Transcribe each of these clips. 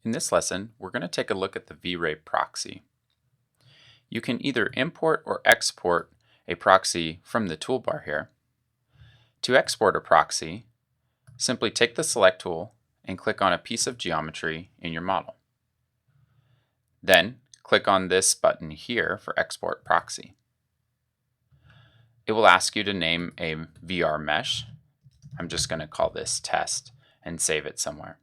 In this lesson, we're going to take a look at the V-Ray proxy. You can either import or export a proxy from the toolbar here. To export a proxy, simply take the Select tool and click on a piece of geometry in your model. Then, click on this button here for Export Proxy. It will ask you to name a VR mesh. I'm just going to call this Test and save it somewhere.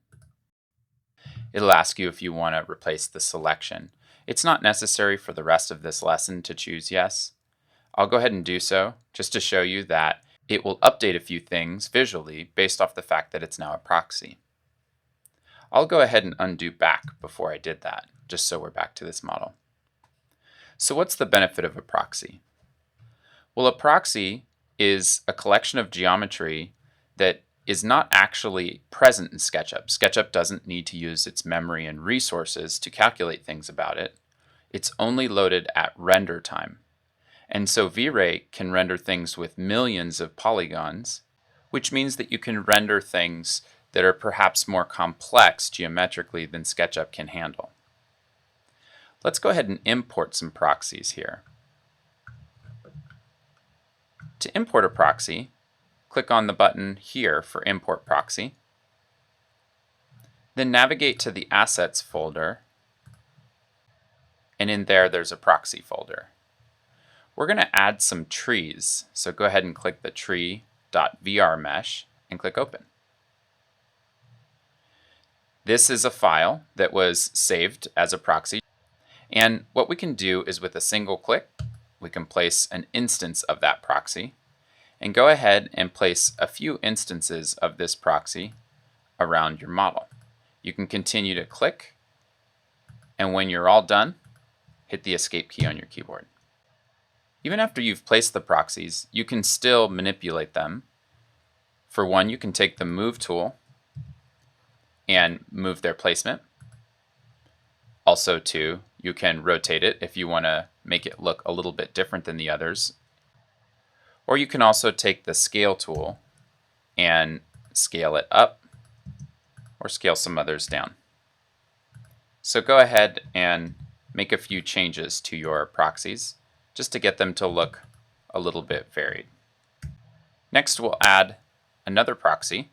It'll ask you if you want to replace the selection. It's not necessary for the rest of this lesson to choose yes. I'll go ahead and do so just to show you that it will update a few things visually based off the fact that it's now a proxy. I'll go ahead and undo back before I did that, just so we're back to this model. So what's the benefit of a proxy? Well, a proxy is a collection of geometry that is not actually present in SketchUp. SketchUp doesn't need to use its memory and resources to calculate things about it. It's only loaded at render time. And so V-Ray can render things with millions of polygons, which means that you can render things that are perhaps more complex geometrically than SketchUp can handle. Let's go ahead and import some proxies here. To import a proxy, click on the button here for Import Proxy. Then navigate to the Assets folder, and in there's a proxy folder. We're going to add some trees, so go ahead and click the tree.vr mesh and click Open. This is a file that was saved as a proxy, and what we can do is with a single click, we can place an instance of that proxy and go ahead and place a few instances of this proxy around your model. You can continue to click, and when you're all done, hit the Escape key on your keyboard. Even after you've placed the proxies, you can still manipulate them. For one, you can take the Move tool and move their placement. Also, two, you can rotate it if you want to make it look a little bit different than the others. Or you can also take the Scale tool and scale it up or scale some others down. So go ahead and make a few changes to your proxies just to get them to look a little bit varied. Next, we'll add another proxy,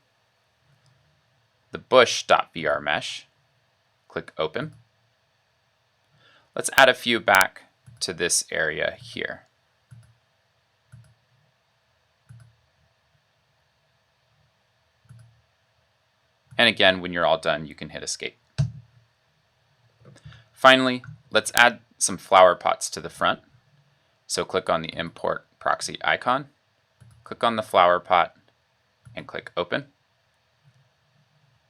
the bush.vr mesh. Click Open. Let's add a few back to this area here. And again, when you're all done, you can hit Escape. Finally, let's add some flower pots to the front. So click on the Import Proxy icon, click on the flower pot, and click Open.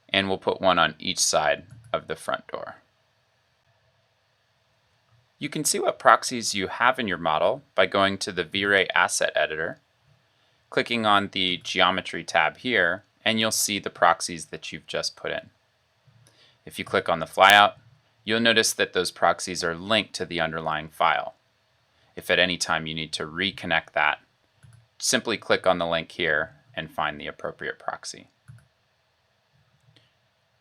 And we'll put one on each side of the front door. You can see what proxies you have in your model by going to the V-Ray Asset Editor, clicking on the Geometry tab here, and you'll see the proxies that you've just put in. If you click on the flyout, you'll notice that those proxies are linked to the underlying file. If at any time you need to reconnect that, simply click on the link here and find the appropriate proxy.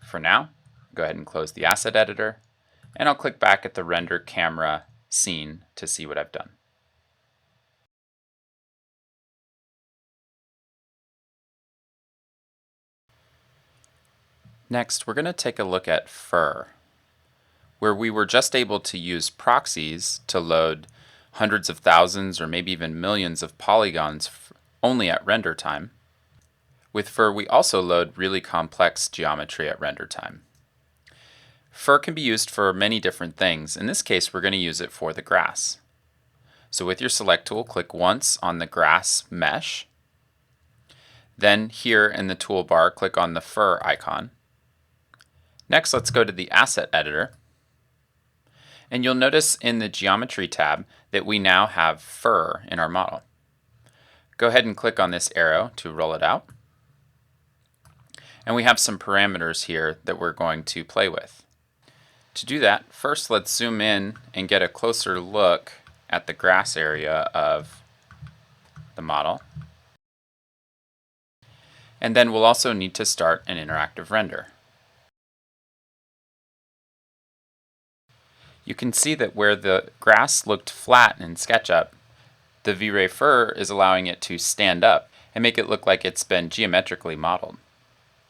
For now, go ahead and close the Asset Editor, and I'll click back at the Render Camera scene to see what I've done. Next, we're going to take a look at Fur, where we were just able to use proxies to load hundreds of thousands or maybe even millions of polygons only at render time. With Fur, we also load really complex geometry at render time. Fur can be used for many different things. In this case, we're going to use it for the grass. So with your Select tool, click once on the grass mesh. Then here in the toolbar, click on the Fur icon. Next, let's go to the Asset Editor. And you'll notice in the Geometry tab that we now have fur in our model. Go ahead and click on this arrow to roll it out. And we have some parameters here that we're going to play with. To do that, first let's zoom in and get a closer look at the grass area of the model. And then we'll also need to start an interactive render. You can see that where the grass looked flat in SketchUp, the V-Ray fur is allowing it to stand up and make it look like it's been geometrically modeled.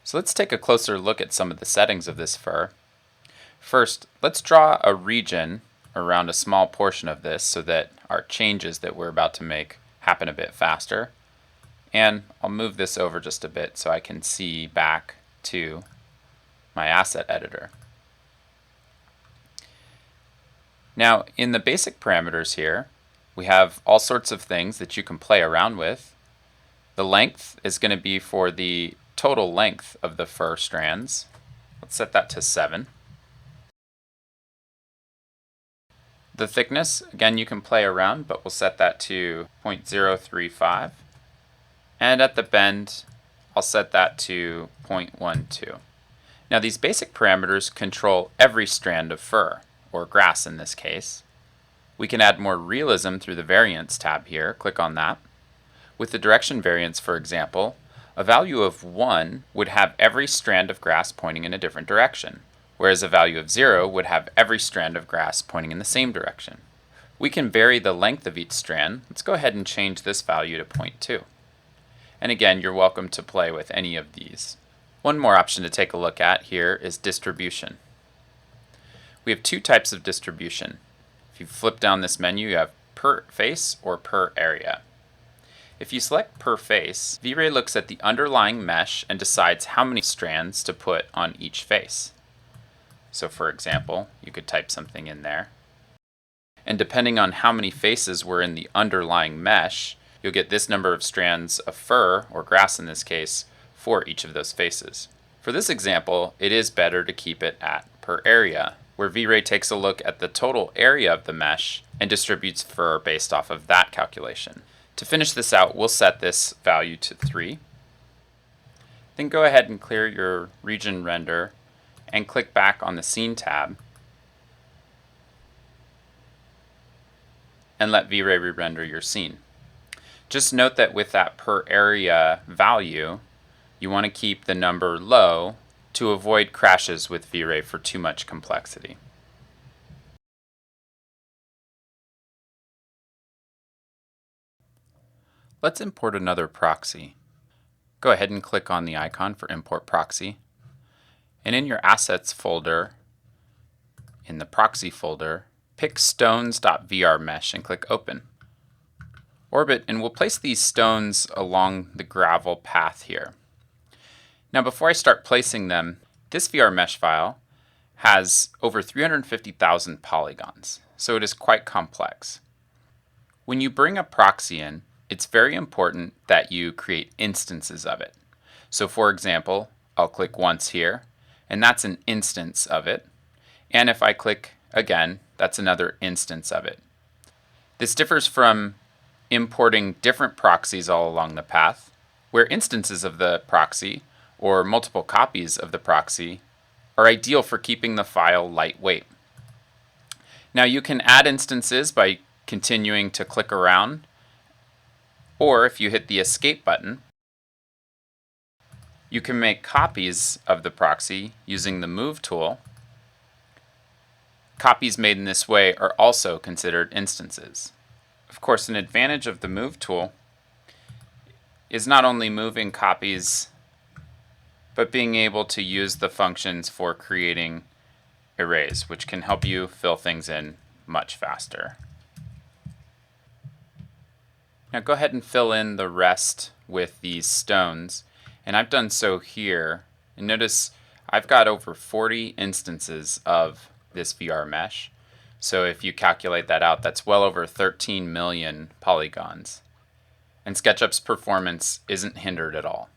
So let's take a closer look at some of the settings of this fur. First, let's draw a region around a small portion of this so that our changes that we're about to make happen a bit faster. And I'll move this over just a bit so I can see back to my asset editor. Now, in the basic parameters here, we have all sorts of things that you can play around with. The length is going to be for the total length of the fur strands. Let's set that to 7. The thickness, again, you can play around, but we'll set that to 0.035. And at the bend, I'll set that to 0.12. Now, these basic parameters control every strand of fur, or grass in this case. We can add more realism through the Variance tab here. Click on that. With the direction variance, for example, a value of 1 would have every strand of grass pointing in a different direction, whereas a value of 0 would have every strand of grass pointing in the same direction. We can vary the length of each strand. Let's go ahead and change this value to 0.2. And again, you're welcome to play with any of these. One more option to take a look at here is distribution. We have two types of distribution. If you flip down this menu, you have per face or per area. If you select per face, V-Ray looks at the underlying mesh and decides how many strands to put on each face. So for example, you could type something in there. And depending on how many faces were in the underlying mesh, you'll get this number of strands of fur, or grass in this case, for each of those faces. For this example, it is better to keep it at per area, where V-Ray takes a look at the total area of the mesh and distributes fur based off of that calculation. To finish this out, we'll set this value to 3. Then go ahead and clear your region render and click back on the Scene tab and let V-Ray re-render your scene. Just note that with that per area value, you want to keep the number low to avoid crashes with V-Ray for too much complexity. Let's import another proxy. Go ahead and click on the icon for Import Proxy. And in your Assets folder, in the Proxy folder, pick stones.vrmesh and click Open. Orbit, and we'll place these stones along the gravel path here. Now before I start placing them, this VRMesh file has over 350,000 polygons, so it is quite complex. When you bring a proxy in, it's very important that you create instances of it. So for example, I'll click once here, and that's an instance of it. And if I click again, that's another instance of it. This differs from importing different proxies all along the path, where instances of the proxy, or multiple copies of the proxy, are ideal for keeping the file lightweight. Now you can add instances by continuing to click around, or if you hit the Escape button, you can make copies of the proxy using the Move tool. Copies made in this way are also considered instances. Of course, an advantage of the Move tool is not only moving copies, but being able to use the functions for creating arrays, which can help you fill things in much faster. Now go ahead and fill in the rest with these stones, and I've done so here. And notice I've got over 40 instances of this VR mesh. So if you calculate that out, that's well over 13 million polygons. And SketchUp's performance isn't hindered at all.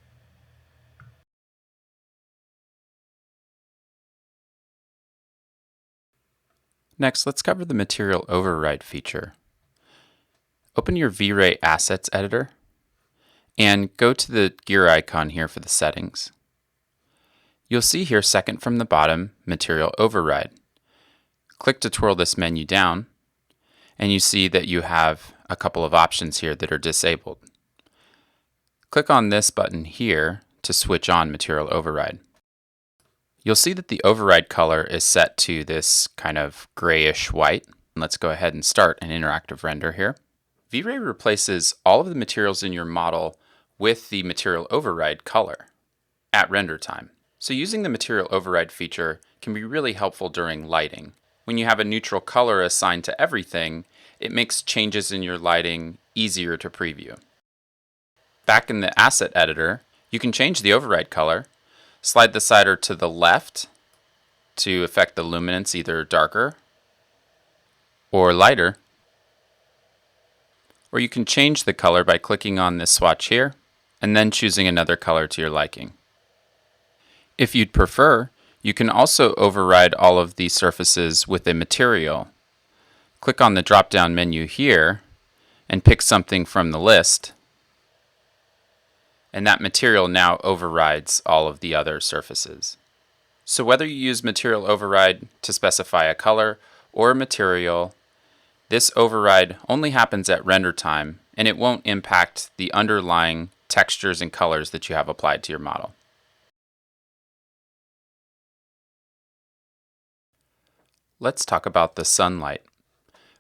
Next, let's cover the material override feature. Open your V-Ray Assets editor and go to the gear icon here for the settings. You'll see here second from the bottom, Material Override. Click to twirl this menu down, and you see that you have a couple of options here that are disabled. Click on this button here to switch on Material Override. you'll see that the override color is set to this kind of grayish white. Let's go ahead and start an interactive render here. V-Ray replaces all of the materials in your model with the material override color at render time. So using the material override feature can be really helpful during lighting. When you have a neutral color assigned to everything, it makes changes in your lighting easier to preview. Back in the asset editor, you can change the override color, slide the slider to the left to affect the luminance either darker or lighter, or you can change the color by clicking on this swatch here and then choosing another color to your liking. If you'd prefer, you can also override all of these surfaces with a material. Click on the drop-down menu here and pick something from the list, and that material now overrides all of the other surfaces. So whether you use material override to specify a color or a material, this override only happens at render time, and it won't impact the underlying textures and colors that you have applied to your model. Let's talk about the sunlight.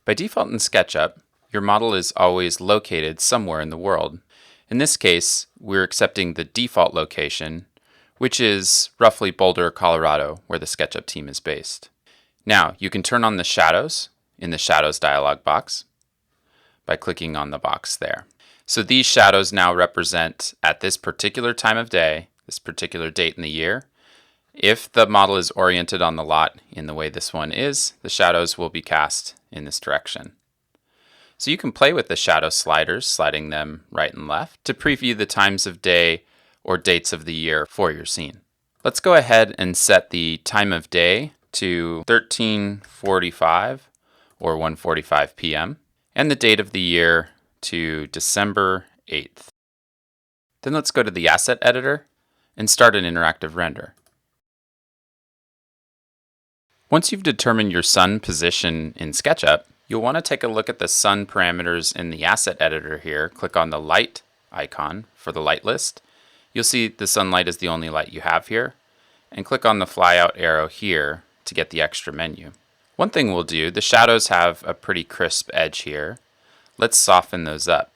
By default in SketchUp, your model is always located somewhere in the world. In this case, we're accepting the default location, which is roughly Boulder, Colorado, where the SketchUp team is based. Now, you can turn on the shadows in the Shadows dialog box by clicking on the box there. So these shadows now represent, at this particular time of day, this particular date in the year, if the model is oriented on the lot in the way this one is, the shadows will be cast in this direction. So you can play with the shadow sliders, sliding them right and left to preview the times of day or dates of the year for your scene. Let's go ahead and set the time of day to 13:45 or 1:45 p.m. and the date of the year to December 8th. Then let's go to the asset editor and start an interactive render. Once you've determined your sun position in SketchUp, you'll want to take a look at the sun parameters in the asset editor here. Click on the light icon for the light list. You'll see the sunlight is the only light you have here, and click on the flyout arrow here to get the extra menu. One thing we'll do, the shadows have a pretty crisp edge here. Let's soften those up.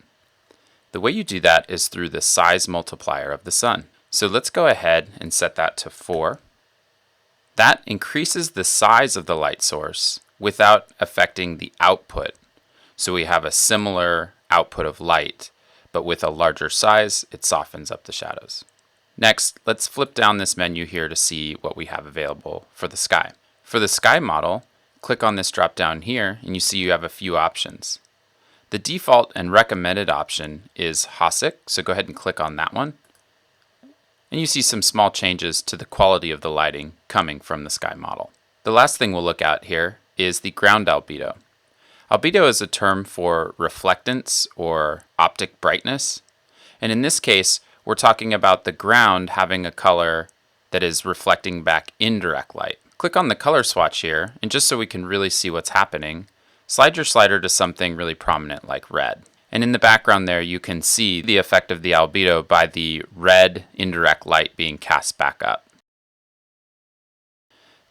The way you do that is through the size multiplier of the sun. So let's go ahead and set that to 4. That increases the size of the light source without affecting the output. So we have a similar output of light, but with a larger size, it softens up the shadows. Next, let's flip down this menu here to see what we have available for the sky. For the sky model, click on this drop down here and you see you have a few options. The default and recommended option is HOSIC, so go ahead and click on that one. And you see some small changes to the quality of the lighting coming from the sky model. The last thing we'll look at here is the ground albedo. Albedo is a term for reflectance or optic brightness. And in this case, we're talking about the ground having a color that is reflecting back indirect light. Click on the color swatch here, and just so we can really see what's happening, slide your slider to something really prominent like red. And in the background there, you can see the effect of the albedo by the red indirect light being cast back up.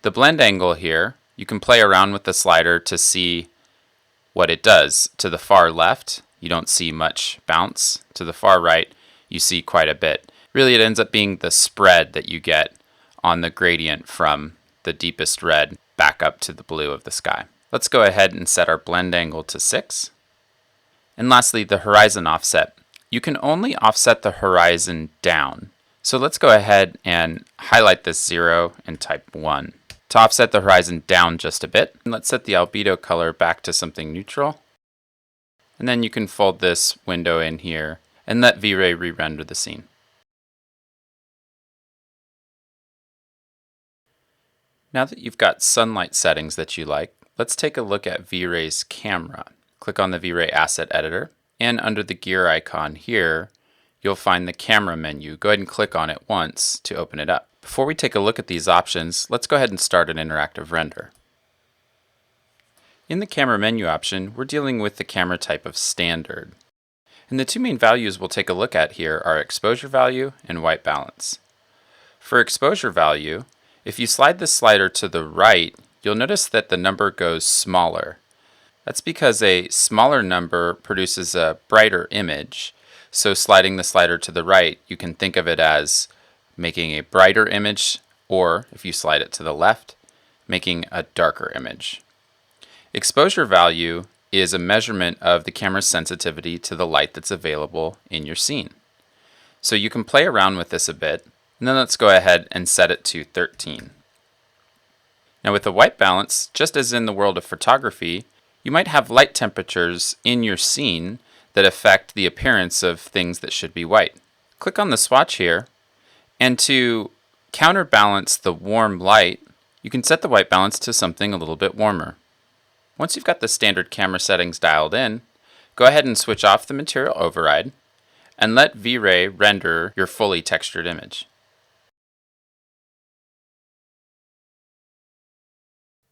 The blend angle here, you can play around with the slider to see what it does. To the far left, you don't see much bounce. To the far right, you see quite a bit. Really, it ends up being the spread that you get on the gradient from the deepest red back up to the blue of the sky. Let's go ahead and set our blend angle to 6. And lastly, the horizon offset. You can only offset the horizon down. So let's go ahead and highlight this 0 and type 1. To offset the horizon down just a bit, let's set the albedo color back to something neutral. And then you can fold this window in here and let V-Ray re-render the scene. Now that you've got sunlight settings that you like, let's take a look at V-Ray's camera. Click on the V-Ray asset editor, and under the gear icon here, you'll find the camera menu. Go ahead and click on it once to open it up. Before we take a look at these options, let's go ahead and start an interactive render. In the camera menu option, we're dealing with the camera type of standard. And the two main values we'll take a look at here are exposure value and white balance. For exposure value, If you slide the slider to the right, you'll notice that the number goes smaller. That's because a smaller number produces a brighter image. So sliding the slider to the right, you can think of it as making a brighter image, or if you slide it to the left, making a darker image. Exposure value is a measurement of the camera's sensitivity to the light that's available in your scene. So you can play around with this a bit, and then let's go ahead and set it to 13. Now with the white balance, just as in the world of photography, you might have light temperatures in your scene that affect the appearance of things that should be white. Click on the swatch here, and to counterbalance the warm light, you can set the white balance to something a little bit warmer. Once you've got the standard camera settings dialed in, go ahead and switch off the material override and let V-Ray render your fully textured image.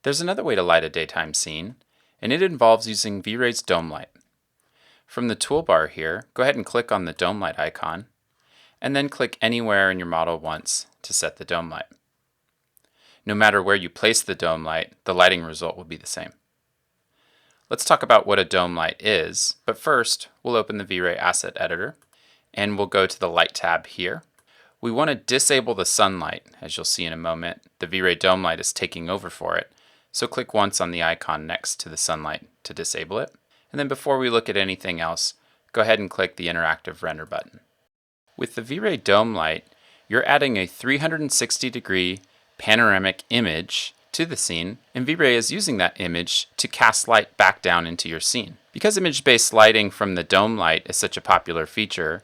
There's another way to light a daytime scene, and it involves using V-Ray's dome light. From the toolbar here, go ahead and click on the dome light icon, and then click anywhere in your model once to set the dome light. No matter where you place the dome light, the lighting result will be the same. Let's talk about what a dome light is, but first we'll open the V-Ray Asset Editor, and we'll go to the Light tab here. We want to disable the sunlight. As you'll see in a moment, the V-Ray dome light is taking over for it. So click once on the icon next to the sunlight to disable it. And then before we look at anything else, go ahead and click the Interactive Render button. With the V-Ray dome light, you're adding a 360-degree panoramic image to the scene, and V-Ray is using that image to cast light back down into your scene. Because image-based lighting from the dome light is such a popular feature,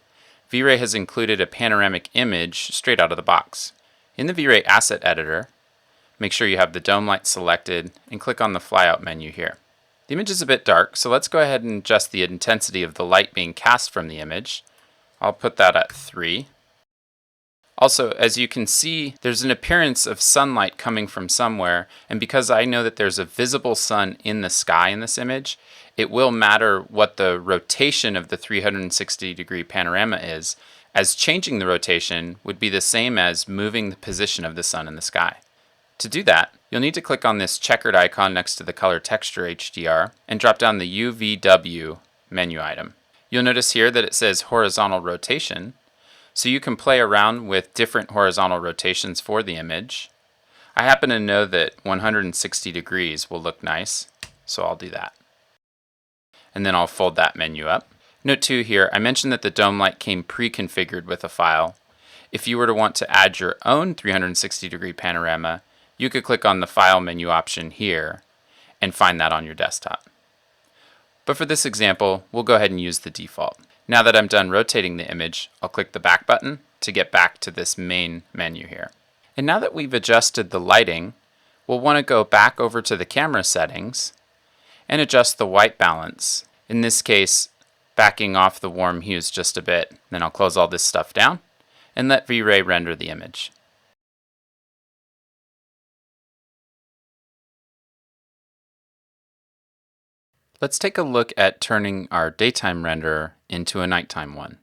V-Ray has included a panoramic image straight out of the box. In the V-Ray Asset Editor, make sure you have the dome light selected and click on the flyout menu here. The image is a bit dark, so let's go ahead and adjust the intensity of the light being cast from the image. I'll put that at 3. Also, as you can see, there's an appearance of sunlight coming from somewhere, and because I know that there's a visible sun in the sky in this image, it will matter what the rotation of the 360-degree panorama is, as changing the rotation would be the same as moving the position of the sun in the sky. To do that, you'll need to click on this checkered icon next to the Color Texture HDR and drop down the UVW menu item. You'll notice here that it says horizontal rotation, so you can play around with different horizontal rotations for the image. I happen to know that 160 degrees will look nice, so I'll do that. And then I'll fold that menu up. Note too here, I mentioned that the dome light came pre-configured with a file. If you were to want to add your own 360-degree panorama, you could click on the File menu option here and find that on your desktop. But for this example, we'll go ahead and use the default. Now that I'm done rotating the image, I'll click the back button to get back to this main menu here. And now that we've adjusted the lighting, we'll want to go back over to the camera settings and adjust the white balance. In this case, backing off the warm hues just a bit. Then I'll close all this stuff down and let V-Ray render the image. Let's take a look at turning our daytime render into a nighttime one.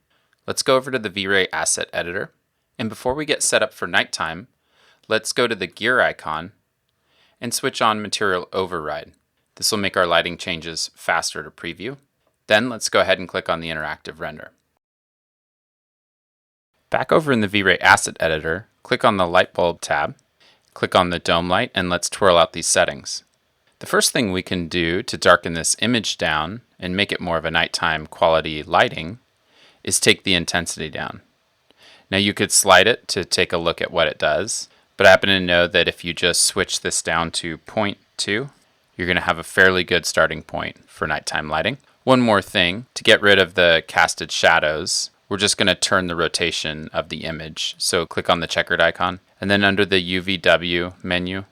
Let's go over to the V-Ray Asset Editor, and before we get set up for nighttime, let's go to the gear icon and switch on Material Override. This will make our lighting changes faster to preview. Then let's go ahead and click on the Interactive Render. Back over in the V-Ray Asset Editor, click on the Light Bulb tab, click on the dome light, and let's twirl out these settings. The first thing we can do to darken this image down and make it more of a nighttime quality lighting is take the intensity down. Now you could slide it to take a look at what it does, but I happen to know that if you just switch this down to 0.2, you're going to have a fairly good starting point for nighttime lighting. One more thing, to get rid of the casted shadows, we're just going to turn the rotation of the image. So click on the checkered icon, and then under the UVW menu,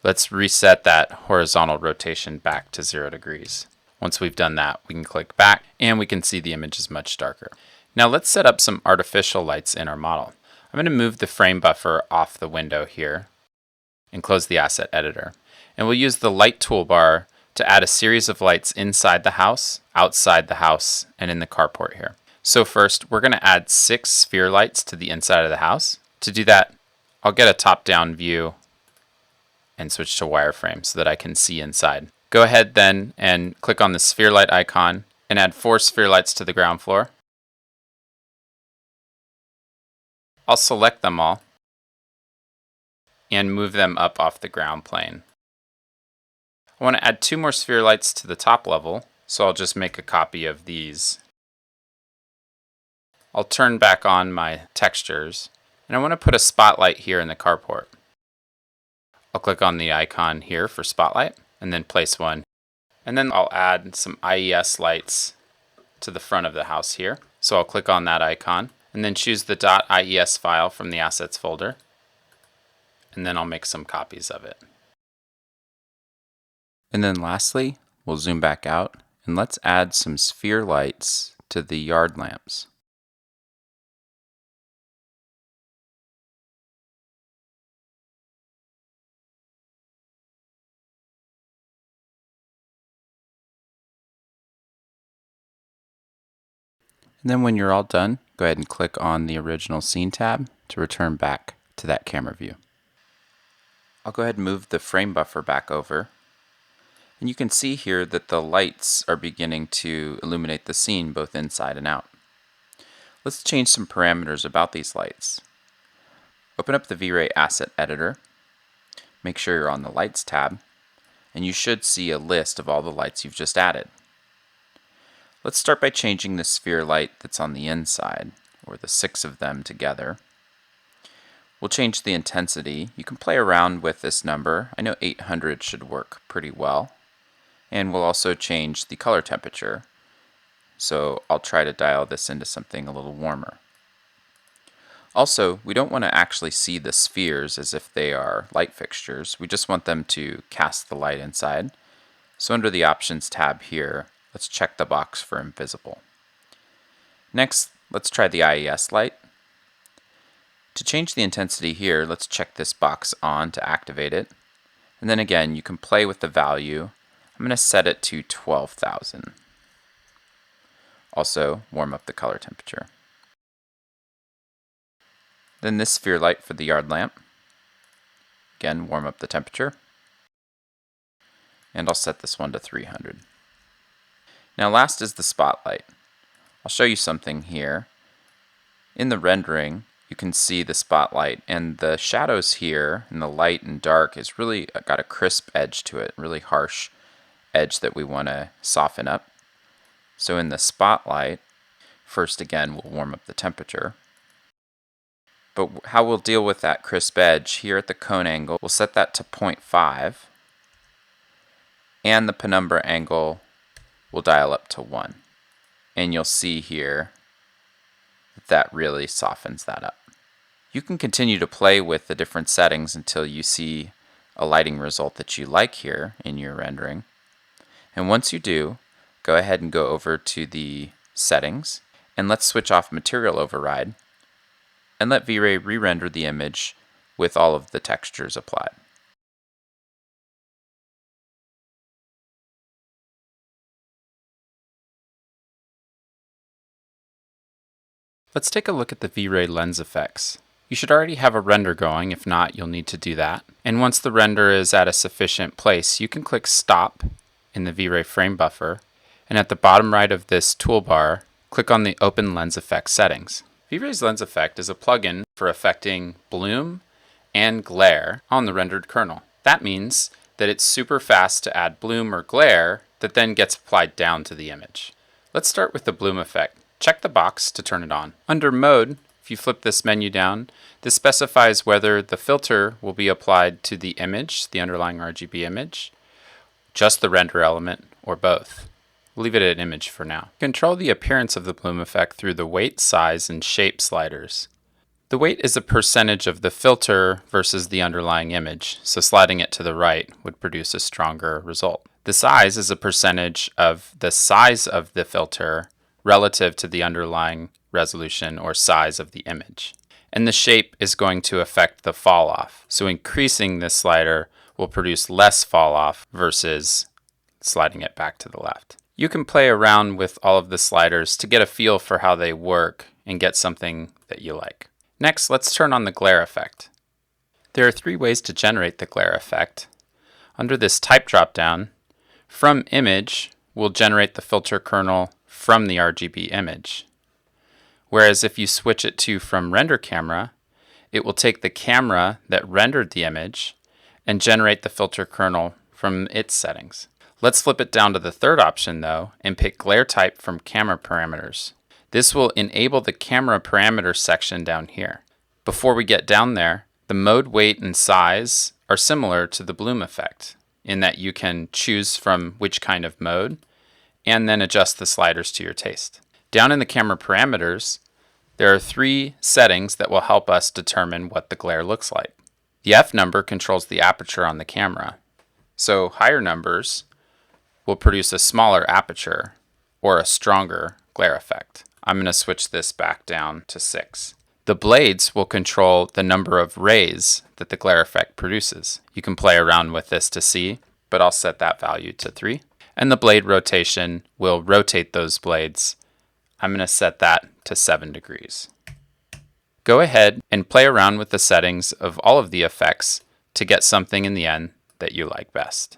let's reset that horizontal rotation back to 0 degrees. Once we've done that, we can click back and we can see the image is much darker. Now let's set up some artificial lights in our model. I'm going to move the frame buffer off the window here and close the Asset Editor. And we'll use the light toolbar to add a series of lights inside the house, outside the house, and in the carport here. So first, we're going to add 6 sphere lights to the inside of the house. To do that, I'll get a top-down view and switch to wireframe so that I can see inside. Go ahead then and click on the sphere light icon and add 4 sphere lights to the ground floor. I'll select them all and move them up off the ground plane. I want to add 2 more sphere lights to the top level, so I'll just make a copy of these. I'll turn back on my textures, and I want to put a spotlight here in the carport. I'll click on the icon here for spotlight, and then place one. And then I'll add some IES lights to the front of the house here. So I'll click on that icon, and then choose the .ies file from the Assets folder, and then I'll make some copies of it. And then lastly, we'll zoom back out, and let's add some sphere lights to the yard lamps. And then when you're all done, go ahead and click on the original scene tab to return back to that camera view. I'll go ahead and move the frame buffer back over. And you can see here that the lights are beginning to illuminate the scene both inside and out. Let's change some parameters about these lights. Open up the V-Ray Asset Editor. Make sure you're on the Lights tab, and you should see a list of all the lights you've just added. Let's start by changing the sphere light that's on the inside, or the 6 of them together. We'll change the intensity. You can play around with this number. I know 800 should work pretty well. And we'll also change the color temperature. So I'll try to dial this into something a little warmer. Also, we don't want to actually see the spheres as if they are light fixtures. We just want them to cast the light inside. So under the Options tab here, let's check the box for invisible. Next, let's try the IES light. To change the intensity here, let's check this box on to activate it. And then again, you can play with the value. I'm going to set it to 12,000. Also, warm up the color temperature. Then this sphere light for the yard lamp. Again, warm up the temperature. And I'll set this one to 300. Now last is the spotlight. I'll show you something here. In the rendering, you can see the spotlight, and the shadows here and the light and dark is really got a crisp edge to it, really harsh edge that we want to soften up. So in the spotlight, first again we'll warm up the temperature. But how we'll deal with that crisp edge here at the cone angle, we'll set that to 0.5, and the penumbra angle we'll dial up to 1. And you'll see here that really softens that up. You can continue to play with the different settings until you see a lighting result that you like here in your rendering. And once you do, go ahead and go over to the settings, and let's switch off material override, and let V-Ray re-render the image with all of the textures applied. Let's take a look at the V-Ray Lens Effects. You should already have a render going. If not, you'll need to do that. And once the render is at a sufficient place, you can click Stop in the V-Ray frame buffer, and at the bottom right of this toolbar, click on the Open Lens Effects settings. V-Ray's Lens Effect is a plugin for affecting bloom and glare on the rendered kernel. That means that it's super fast to add bloom or glare that then gets applied down to the image. Let's start with the bloom effect. Check the box to turn it on. Under Mode, if you flip this menu down, this specifies whether the filter will be applied to the image, the underlying RGB image, just the render element, or both. We'll leave it at image for now. Control the appearance of the bloom effect through the weight, size, and shape sliders. The weight is a percentage of the filter versus the underlying image, so sliding it to the right would produce a stronger result. The size is a percentage of the size of the filter relative to the underlying resolution or size of the image. And the shape is going to affect the fall off. So increasing this slider will produce less fall off versus sliding it back to the left. You can play around with all of the sliders to get a feel for how they work and get something that you like. Next, let's turn on the glare effect. There are 3 ways to generate the glare effect. Under this type dropdown, from image, we'll generate the filter kernel from the RGB image. Whereas if you switch it to from render camera, it will take the camera that rendered the image and generate the filter kernel from its settings. Let's flip it down to the third option though and pick glare type from camera parameters. This will enable the camera parameters section down here. Before we get down there, the mode, weight, and size are similar to the bloom effect in that you can choose from which kind of mode and then adjust the sliders to your taste. Down in the camera parameters, there are 3 settings that will help us determine what the glare looks like. The F number controls the aperture on the camera. So higher numbers will produce a smaller aperture or a stronger glare effect. I'm going to switch this back down to 6. The blades will control the number of rays that the glare effect produces. You can play around with this to see, but I'll set that value to 3. And the blade rotation will rotate those blades. I'm going to set that to 7 degrees. Go ahead and play around with the settings of all of the effects to get something in the end that you like best.